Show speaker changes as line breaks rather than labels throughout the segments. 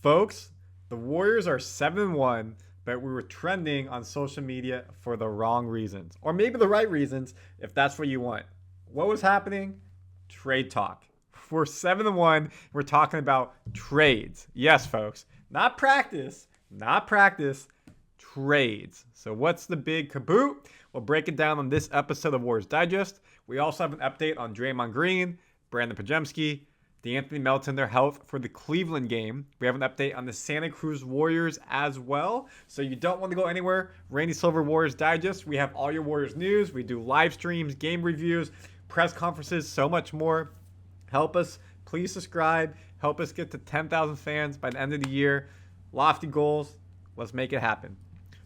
Folks, the Warriors are 7-1, but we were trending on social media for the wrong reasons. Or maybe the right reasons, if that's what you want. What was happening? Trade talk. We're 7-1. We're talking about trades. Yes, folks. Not practice. Not practice. Trades. So what's the big kaboot? We'll break it down on this episode of Warriors Digest. We also have an update on Draymond Green, Brandin Podziemski, D'Anthony Melton, their health for the Cleveland game. We have an update on the Santa Cruz Warriors as well. So you don't want to go anywhere. Randy Silver Warriors Digest. We have all your Warriors news. We do live streams, game reviews, press conferences, so much more. Help us. Please subscribe. Help us get to 10,000 fans by the end of the year. Lofty goals. Let's make it happen.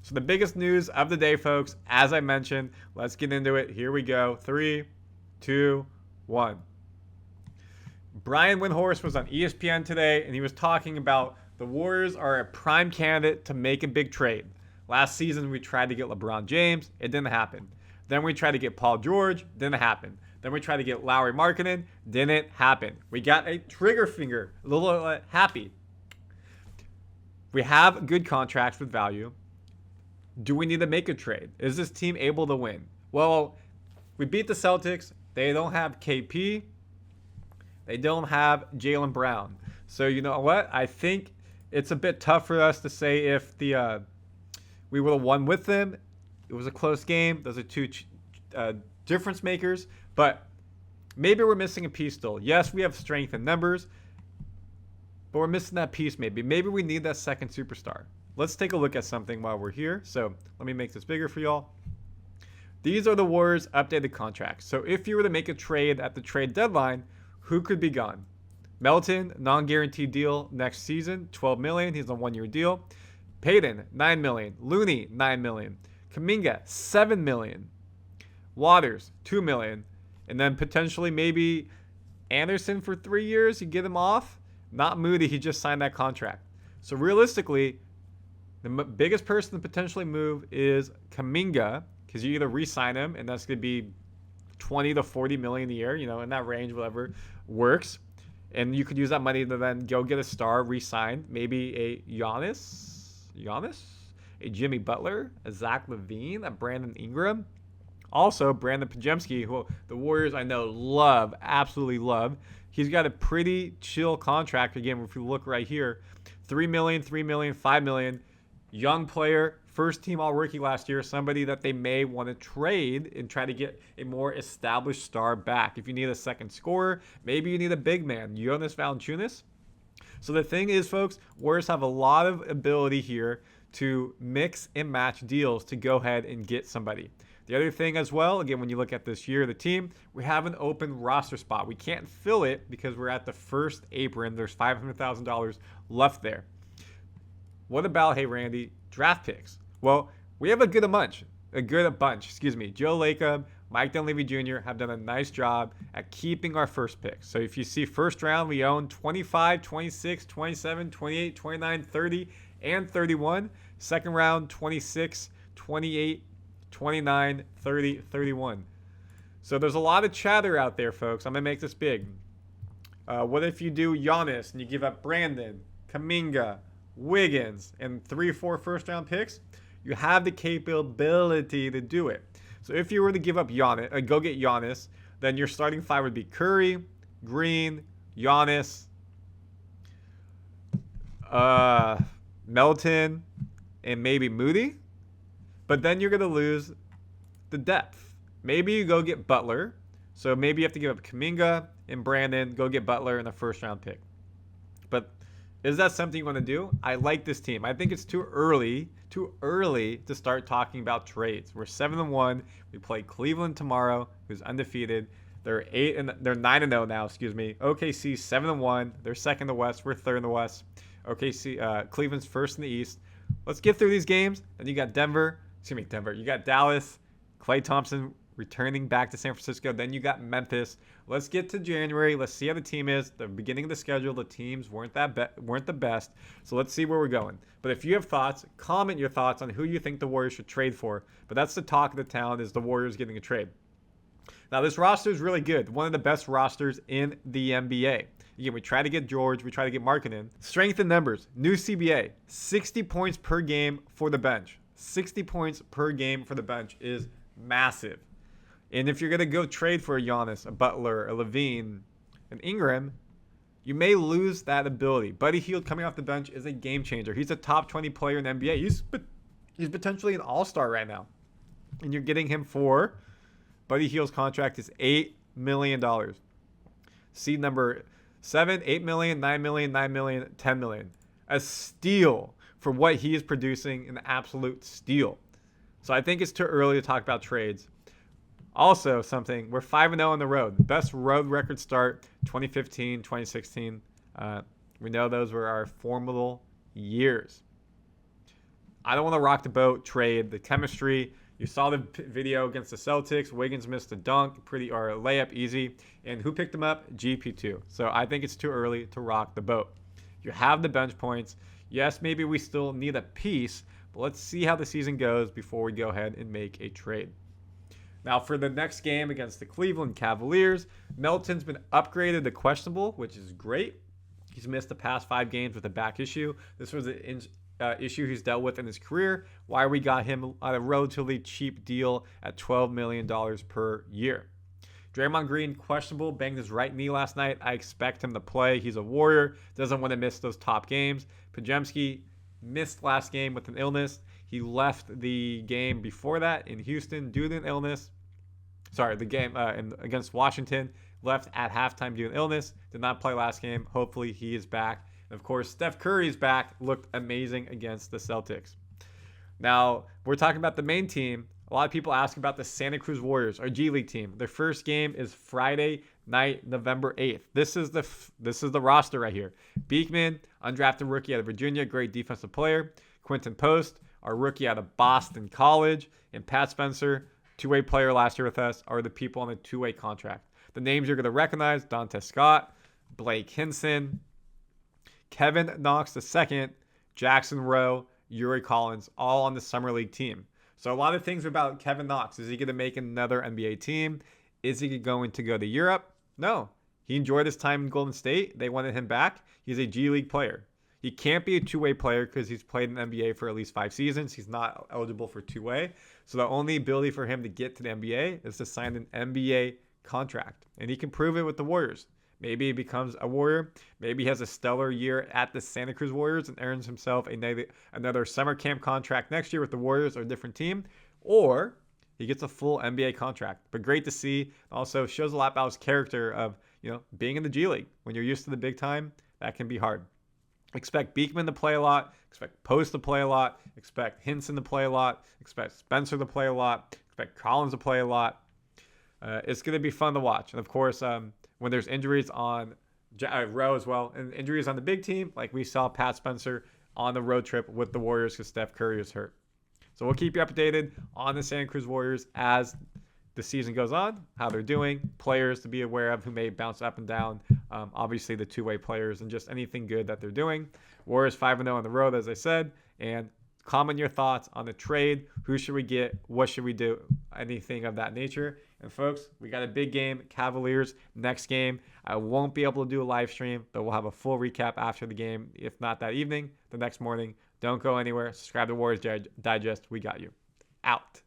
So the biggest news of the day, folks, as I mentioned, let's get into it. Here we go. 3, 2, 1. Brian Winhosrt was on ESPN today, and he was talking about the Warriors are a prime candidate to make a big trade. Last season, we tried to get LeBron James. It didn't happen. Then we tried to get Paul George. Didn't happen. Then we tried to get Lauri Markkanen. Didn't happen. We got a trigger finger. A little happy. We have good contracts with value. Do we need to make a trade? Is this team able to win? Well, we beat the Celtics. They don't have KP. They don't have Jaylen Brown. So you know what? I think it's a bit tough for us to say if we would have won with them. It was a close game. Those are two difference makers. But maybe we're missing a piece still. Yes, we have strength in numbers. But we're missing that piece maybe. Maybe we need that second superstar. Let's take a look at something while we're here. So let me make this bigger for y'all. These are the Warriors' updated contracts. So if you were to make a trade at the trade deadline, who could be gone? Melton, non-guaranteed deal next season, $12 million. He's on a one-year deal. Payton, $9 million. Looney, $9 million. Kuminga, $7 million. Waters, $2 million. And then potentially maybe Anderson for 3 years. You get him off. Not Moody. He just signed that contract. So realistically, the biggest person to potentially move is Kuminga, because you either re-sign him, and that's going to be 20 to 40 million a year, in that range, whatever works. And you could use that money to then go get a star, re-sign, maybe a Giannis, a Jimmy Butler, a Zach LaVine, a Brandon Ingram. Also, Brandin Podziemski, who the Warriors I know absolutely love. He's got a pretty chill contract. Again, if you look right here, $3 million, $3 million, $5 million. Young player, first team all-rookie last year, somebody that they may want to trade and try to get a more established star back. If you need a second scorer, maybe you need a big man, Jonas Valanciunas. So the thing is, folks, Warriors have a lot of ability here to mix and match deals to go ahead and get somebody. The other thing as well, again, when you look at this year, the team, we have an open roster spot. We can't fill it because we're at the first apron. There's $500,000 left there. What about, hey, Randy, draft picks? Well, we have a good bunch. Joe Lacob, Mike Dunleavy Jr. have done a nice job at keeping our first picks. So if you see first round, we own 25, 26, 27, 28, 29, 30, and 31. Second round, 26, 28, 29, 30, 31. So there's a lot of chatter out there, folks. I'm going to make this big. What if you do Giannis and you give up Brandon, Kuminga, Wiggins, and 3 or 4 first-round picks? You have the capability to do it. So if you were to give up Giannis, go get Giannis, then your starting five would be Curry, Green, Giannis, Melton, and maybe Moody. But then you're going to lose the depth. Maybe you go get Butler. So maybe you have to give up Kuminga and Brandon, go get Butler in a first-round pick. But is that something you want to do? I like this team. I think it's too early to start talking about trades. We're 7-1. We play Cleveland tomorrow, who's undefeated. They're 9-0 now, OKC 7-1. They're second in the West. We're third in the West. Cleveland's first in the East. Let's get through these games. Then you got Denver. You got Dallas. Klay Thompson returning back to San Francisco. Then you got Memphis. Let's get to January. Let's see how the team is. The beginning of the schedule, the teams weren't the best. So let's see where we're going. But if you have thoughts, comment your thoughts on who you think the Warriors should trade for. But that's the talk of the town, is the Warriors getting a trade. Now, this roster is really good. One of the best rosters in the NBA. Again, we try to get George. We try to get Markkanen. Strength in numbers. New CBA. 60 points per game for the bench. 60 points per game for the bench is massive. And if you're going to go trade for a Giannis, a Butler, a Levine, an Ingram, you may lose that ability. Buddy Hield coming off the bench is a game changer. He's a top 20 player in the NBA. He's potentially an all-star right now. And you're getting him for, Buddy Hield's contract is $8 million. Seed number 7, $8 million, $9 million, $9 million, $10 million. A steal for what he is producing, an absolute steal. So I think it's too early to talk about trades. Also, we're 5-0 on the road. Best road record start, 2015, 2016. We know those were our formidable years. I don't want to rock the boat, trade, the chemistry. You saw the video against the Celtics. Wiggins missed a dunk, or a layup, easy. And who picked him up? GP2. So I think it's too early to rock the boat. You have the bench points. Yes, maybe we still need a piece, but let's see how the season goes before we go ahead and make a trade. Now, for the next game against the Cleveland Cavaliers, Melton's been upgraded to questionable, which is great. He's missed the past 5 games with a back issue. This was an issue he's dealt with in his career. Why we got him on a relatively cheap deal at $12 million per year. Draymond Green, questionable, banged his right knee last night. I expect him to play. He's a Warrior, doesn't want to miss those top games. Podziemski missed last game with an illness. He left the game before that in Houston due to an illness. The game against Washington, left at halftime due to an illness. Did not play last game. Hopefully he is back. And of course, Steph Curry's back. Looked amazing against the Celtics. Now, we're talking about the main team. A lot of people ask about the Santa Cruz Warriors, our G League team. Their first game is Friday night, November 8th. This is the roster right here. Beekman, undrafted rookie out of Virginia, great defensive player. Quinten Post, our rookie out of Boston College. And Pat Spencer, two-way player last year with us, are the people on the two-way contract. The names you're going to recognize: Dante Scott, Blake Hinson, Kevin Knox II, Jackson Rowe, Yuri Collins, all on the Summer League team. So a lot of things about Kevin Knox. Is he going to make another NBA team? Is he going to go to Europe? No. He enjoyed his time in Golden State. They wanted him back. He's a G League player. He can't be a two-way player because he's played in the NBA for at least 5 seasons. He's not eligible for two-way. So the only ability for him to get to the NBA is to sign an NBA contract. And he can prove it with the Warriors. Maybe he becomes a Warrior. Maybe he has a stellar year at the Santa Cruz Warriors and earns himself another summer camp contract next year with the Warriors or a different team. Or he gets a full NBA contract. But great to see. Also shows a lot about his character of, being in the G League. When you're used to the big time, that can be hard. Expect Beekman to play a lot. Expect Post to play a lot. Expect Hinson to play a lot. Expect Spencer to play a lot. Expect Collins to play a lot. It's going to be fun to watch. And of course, when there's injuries on Rowe as well, and injuries on the big team, like we saw Pat Spencer on the road trip with the Warriors because Steph Curry is hurt. So we'll keep you updated on the Santa Cruz Warriors as the season goes on, how they're doing, players to be aware of who may bounce up and down, obviously the two-way players, and just anything good that they're doing. Warriors 5-0 on the road, as I said, and comment your thoughts on the trade. Who should we get? What should we do? Anything of that nature. And folks, we got a big game, Cavaliers next game. I won't be able to do a live stream, but we'll have a full recap after the game. If not that evening, the next morning. Don't go anywhere. Subscribe to Warriors Digest. We got you. Out.